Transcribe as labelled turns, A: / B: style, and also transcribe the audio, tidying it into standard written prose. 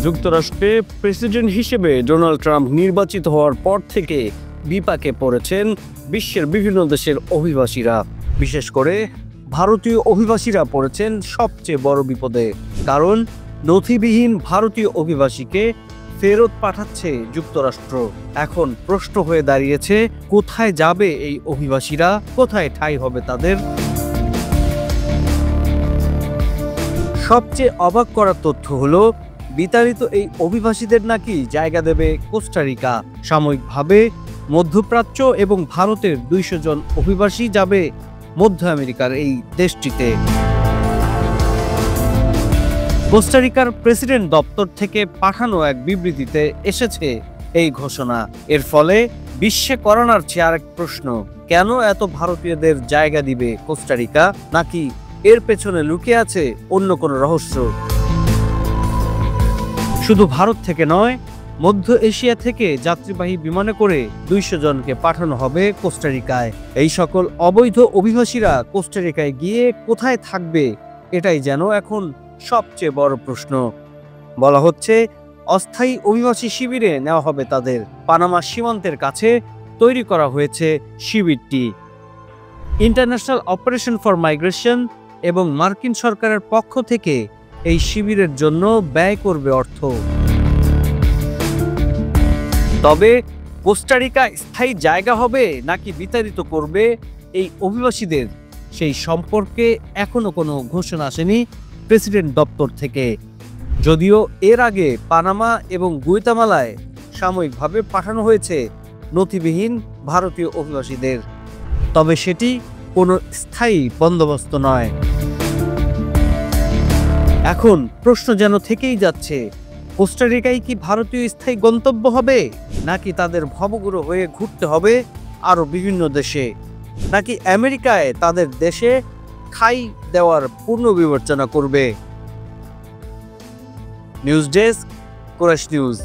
A: যুক্তরাষ্ট্রে প্রেসিডেন্ট হিসেবে Donald Trump নির্বাচিত হওয়ার পর থেকে বিপাকে পড়েছেন বিশ্বের বিভিন্ন দেশের অভিবাসীরা। বিশেষ করে ভারতীয় অভিবাসীরা পড়েছেন সবচেয়ে বড় বিপদে। কারণ নথিবিহীন ভারতীয় অভিবাসীকে ফেরত পাঠাচ্ছে যুক্তরাষ্ট্র। এখন প্রশ্ন হয়ে দাঁড়িয়েছে, কোথায় যাবে এই অভিবাসীরা, কোথায় ঠাঁই হবে তাদের? সবচেয়ে অবাক করার তথ্য হলো, বিতাড়িত এই অভিবাসীদের নাকি জায়গা দেবে কোস্টারিকা। সাময়িকভাবে মধ্যপ্রাচ্য এবং ভারতের 200 জন অভিবাসী যাবে মধ্য আমেরিকার এই দেশটিতে। কোস্টারিকার প্রেসিডেন্ট দপ্তর থেকে পাঠানো এক বিবৃতিতে এসেছে এই ঘোষণা। এর ফলে বিশ্বে করোনার চেয়ে আরেক প্রশ্ন, কেন এত ভারতীয়দের জায়গা দিবে কোস্টারিকা? নাকি এর পেছনে লুকিয়ে আছে অন্য কোনো রহস্য? শুধু ভারত থেকে নয়, মধ্য এশিয়া থেকে যাত্রীবাহী বিমানে করে 200 জনকে পাঠানো হবে কোস্টারিকায়। এই সকল অবৈধ অভিবাসীরা কোস্টারিকায় গিয়ে কোথায় থাকবে, এটাই যেন এখন সবচেয়ে বড় প্রশ্ন। বলা হচ্ছে, অস্থায়ী অভিবাসী শিবিরে নেওয়া হবে তাদের। পানামা সীমান্তের কাছে তৈরি করা হয়েছে শিবিরটি। ইন্টারন্যাশনাল অপারেশন ফর মাইগ্রেশন এবং মার্কিন সরকারের পক্ষ থেকে এই শিবিরের জন্য ব্যয় করবে অর্থ। তবে কোস্টারিকা স্থায়ী জায়গা হবে নাকি বিতাড়িত করবে এই অভিবাসীদের, সেই সম্পর্কে এখনো কোনো ঘোষণা আসেনি প্রেসিডেন্ট দপ্তর থেকে। যদিও এর আগে পানামা এবং গুয়াতেমালায় সাময়িকভাবে পাঠানো হয়েছে নথিবিহীন ভারতীয় অভিবাসীদের, তবে সেটি কোনো স্থায়ী বন্দোবস্ত নয়। এখন প্রশ্ন যেন থেকেই যাচ্ছে, কোস্টারিকায় কি ভারতীয় স্থায়ী গন্তব্য হবে, নাকি তাদের ভবঘুরে হয়ে ঘুরতে হবে আরও বিভিন্ন দেশে, নাকি আমেরিকায় তাদের দেশে ঠাঁই দেওয়ার পুনর্বিবেচনা করবে? নিউজ ডেস্ক, কুরাশ নিউজ।